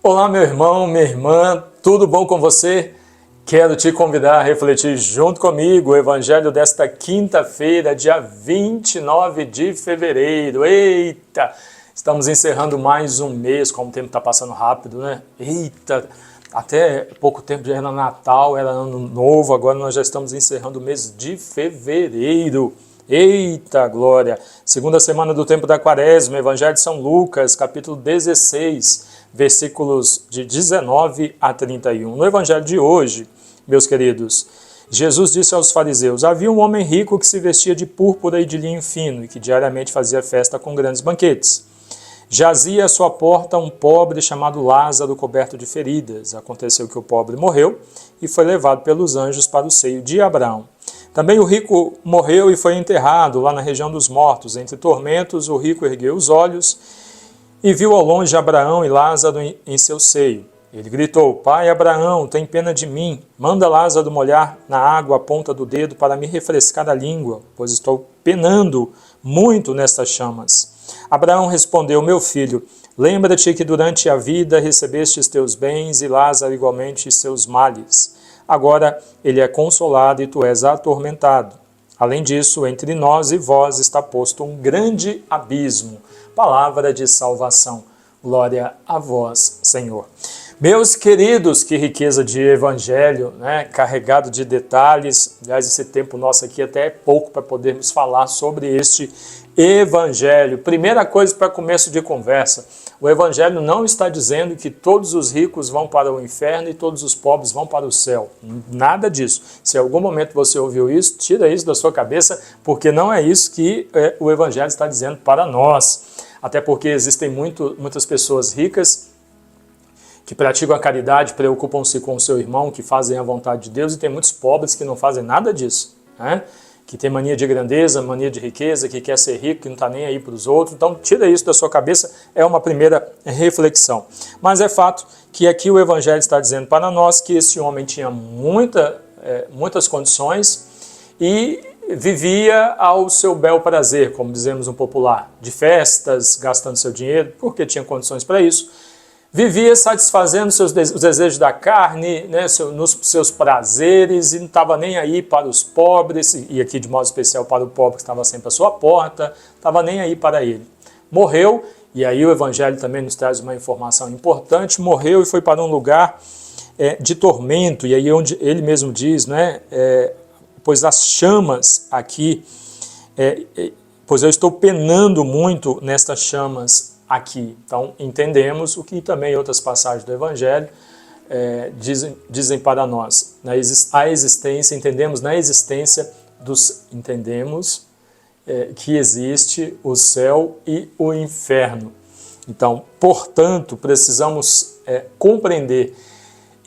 Olá, meu irmão, minha irmã, tudo bom com você? Quero te convidar a refletir junto comigo o Evangelho desta quinta-feira, dia 29 de fevereiro. Eita! Estamos encerrando mais um mês, como o tempo está passando rápido, né? Eita! Até pouco tempo já era Natal, era Ano Novo, agora nós já estamos encerrando o mês de fevereiro. Eita glória! Segunda semana do tempo da Quaresma, Evangelho de São Lucas, capítulo 16, versículos de 19 a 31. No Evangelho de hoje, meus queridos, Jesus disse aos fariseus: havia um homem rico que se vestia de púrpura e de linho fino e que diariamente fazia festa com grandes banquetes. Jazia à sua porta um pobre chamado Lázaro, coberto de feridas. Aconteceu que o pobre morreu e foi levado pelos anjos para o seio de Abraão. Também o rico morreu e foi enterrado lá na região dos mortos. Entre tormentos, o rico ergueu os olhos e viu ao longe Abraão e Lázaro em seu seio. Ele gritou: Pai Abraão, tem pena de mim, manda Lázaro molhar na água a ponta do dedo para me refrescar a língua, pois estou penando muito nestas chamas. Abraão respondeu: meu filho, lembra-te que durante a vida recebeste teus bens e Lázaro igualmente seus males. Agora ele é consolado e tu és atormentado. Além disso, entre nós e vós está posto um grande abismo. Palavra de salvação. Glória a vós, Senhor. Meus queridos, que riqueza de evangelho, né? Carregado de detalhes. Aliás, esse tempo nosso aqui até é pouco para podermos falar sobre este evangelho. Primeira coisa para começo de conversa: o evangelho não está dizendo que todos os ricos vão para o inferno e todos os pobres vão para o céu. Nada disso. Se em algum momento você ouviu isso, tira isso da sua cabeça, porque não é isso que o evangelho está dizendo para nós. Até porque existem muitas pessoas ricas que praticam a caridade, preocupam-se com o seu irmão, que fazem a vontade de Deus, e tem muitos pobres que não fazem nada disso, né? Que tem mania de grandeza, mania de riqueza, que quer ser rico, que não está nem aí para os outros. Então, tira isso da sua cabeça, é uma primeira reflexão. Mas é fato que aqui o Evangelho está dizendo para nós que esse homem tinha muitas condições e vivia ao seu bel prazer, como dizemos no popular, de festas, gastando seu dinheiro, porque tinha condições para isso. Vivia satisfazendo os desejos da carne, né, nos seus prazeres, e não estava nem aí para os pobres, e aqui de modo especial para o pobre que estava sempre à sua porta, estava nem aí para ele. Morreu, e aí o Evangelho também nos traz uma informação importante, morreu e foi para um lugar de tormento, e aí onde ele mesmo diz, né, pois as chamas aqui, pois eu estou penando muito nestas chamas aqui. Então, entendemos o que também outras passagens do Evangelho dizem para nós. Entendemos na existência entendemos que existe o céu e o inferno. Então, portanto, precisamos compreender.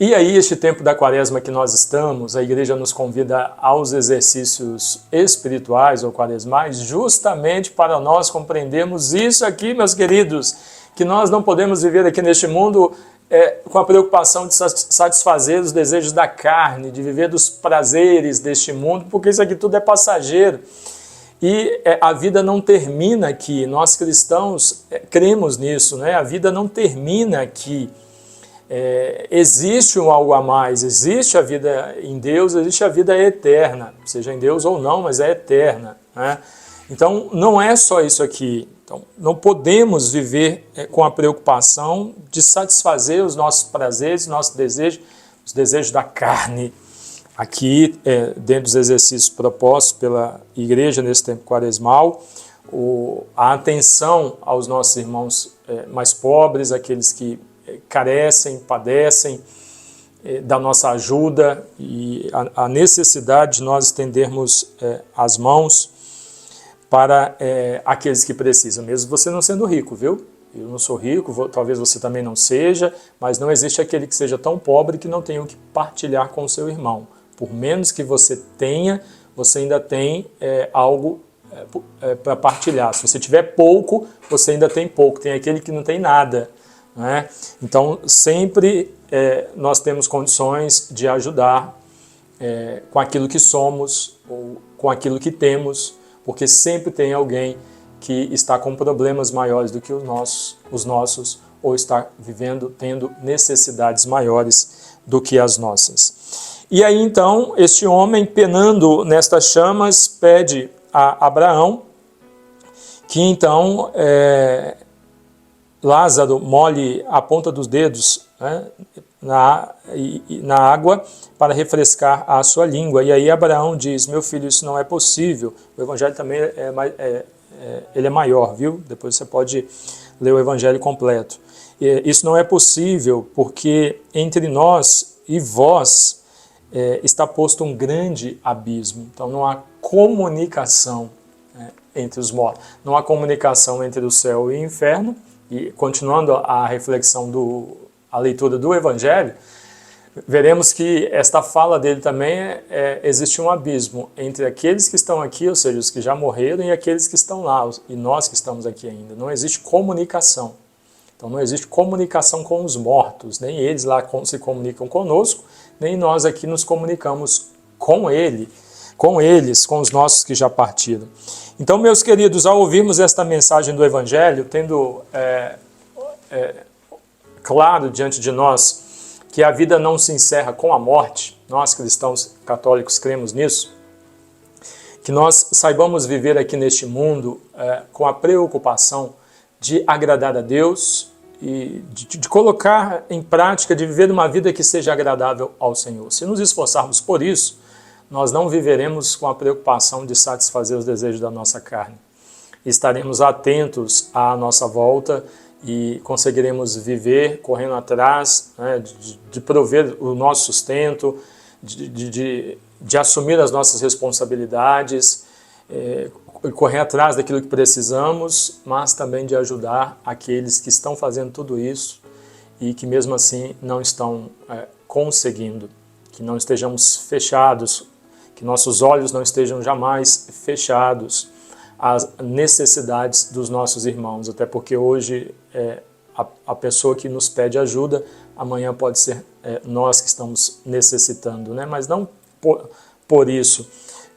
E aí, este tempo da Quaresma que nós estamos, a igreja nos convida aos exercícios espirituais ou quaresmais, justamente para nós compreendermos isso aqui, meus queridos, que nós não podemos viver aqui neste mundo com a preocupação de satisfazer os desejos da carne, de viver dos prazeres deste mundo, porque isso aqui tudo é passageiro. E a vida não termina aqui, nós cristãos cremos nisso, né? A vida não termina aqui. Existe um algo a mais, existe a vida em Deus, existe a vida eterna, seja em Deus ou não, mas é eterna, né? Então não é só isso aqui. Então, não podemos viver com a preocupação de satisfazer os nossos prazeres, nossos desejos, os desejos da carne. Aqui, dentro dos exercícios propostos pela igreja nesse tempo quaresmal, a atenção aos nossos irmãos mais pobres, aqueles que carecem, padecem da nossa ajuda, e a necessidade de nós estendermos as mãos para aqueles que precisam, mesmo você não sendo rico, viu? Eu não sou rico, talvez você também não seja, mas não existe aquele que seja tão pobre que não tenha o que partilhar com o seu irmão. Por menos que você tenha, você ainda tem algo para partilhar. Se você tiver pouco, você ainda tem pouco. Tem aquele que não tem nada, né? Então, sempre nós temos condições de ajudar com aquilo que somos ou com aquilo que temos, porque sempre tem alguém que está com problemas maiores do que os nossos ou está vivendo, tendo necessidades maiores do que as nossas. E aí então, este homem, penando nestas chamas, pede a Abraão que então Lázaro molhe a ponta dos dedos, né, na água para refrescar a sua língua. E aí Abraão diz: meu filho, isso não é possível. O evangelho também ele é maior, viu? Depois você pode ler o evangelho completo. Isso não é possível porque entre nós e vós está posto um grande abismo. Então não há comunicação entre os mortos. Não há comunicação entre o céu e o inferno. E continuando a reflexão, a leitura do Evangelho, veremos que esta fala dele também existe um abismo entre aqueles que estão aqui, ou seja, os que já morreram, e aqueles que estão lá, e nós que estamos aqui ainda. Não existe comunicação. Então não existe comunicação com os mortos, nem eles lá se comunicam conosco, nem nós aqui nos comunicamos com eles, com os nossos que já partiram. Então, meus queridos, ao ouvirmos esta mensagem do Evangelho, tendo claro diante de nós que a vida não se encerra com a morte, nós cristãos católicos cremos nisso, que nós saibamos viver aqui neste mundo com a preocupação de agradar a Deus e de colocar em prática, de viver uma vida que seja agradável ao Senhor. Se nos esforçarmos por isso, nós não viveremos com a preocupação de satisfazer os desejos da nossa carne. Estaremos atentos à nossa volta e conseguiremos viver correndo atrás, né, de prover o nosso sustento, de assumir as nossas responsabilidades, correr atrás daquilo que precisamos, mas também de ajudar aqueles que estão fazendo tudo isso e que mesmo assim não estão conseguindo, que não estejamos fechados, que nossos olhos não estejam jamais fechados às necessidades dos nossos irmãos, até porque hoje a pessoa que nos pede ajuda, amanhã pode ser nós que estamos necessitando, né? Mas não por isso,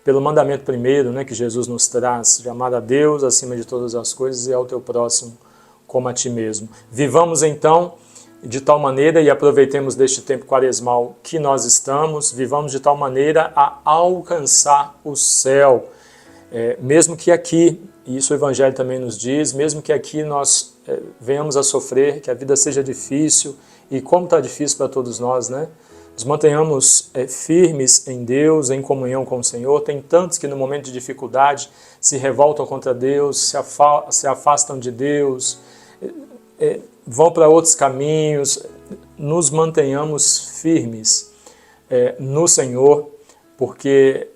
pelo mandamento primeiro, né, que Jesus nos traz, de amar a Deus acima de todas as coisas e ao teu próximo como a ti mesmo. Vivamos então de tal maneira, e aproveitemos deste tempo quaresmal que nós estamos, vivamos de tal maneira a alcançar o céu, mesmo que aqui, e isso o Evangelho também nos diz, mesmo que aqui nós venhamos a sofrer, que a vida seja difícil, e como está difícil para todos nós, né? Nos mantenhamos firmes em Deus, em comunhão com o Senhor. Tem tantos que no momento de dificuldade se revoltam contra Deus, se afastam de Deus, vão para outros caminhos. Nos mantenhamos firmes no Senhor, porque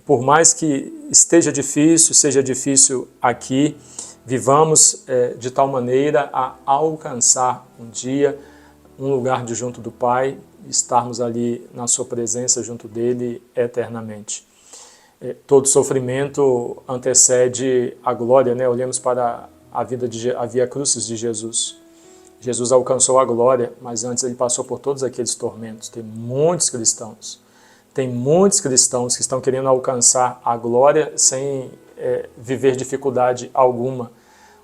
por mais que esteja difícil, seja difícil aqui, vivamos de tal maneira a alcançar um dia um lugar de junto do Pai, estarmos ali na sua presença junto dele eternamente. Todo sofrimento antecede a glória, né? Olhemos para a Via Crucis de Jesus. Jesus alcançou a glória, mas antes ele passou por todos aqueles tormentos. Tem muitos cristãos que estão querendo alcançar a glória sem viver dificuldade alguma,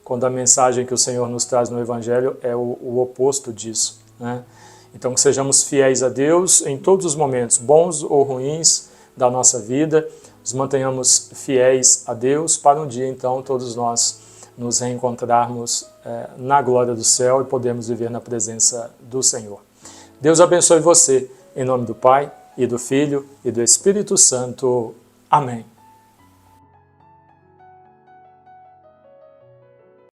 quando a mensagem que o Senhor nos traz no Evangelho é o oposto disso, né? Então que sejamos fiéis a Deus em todos os momentos, bons ou ruins da nossa vida, nos mantenhamos fiéis a Deus para um dia então todos nós nos reencontrarmos na glória do céu e podermos viver na presença do Senhor. Deus abençoe você, em nome do Pai, e do Filho, e do Espírito Santo. Amém.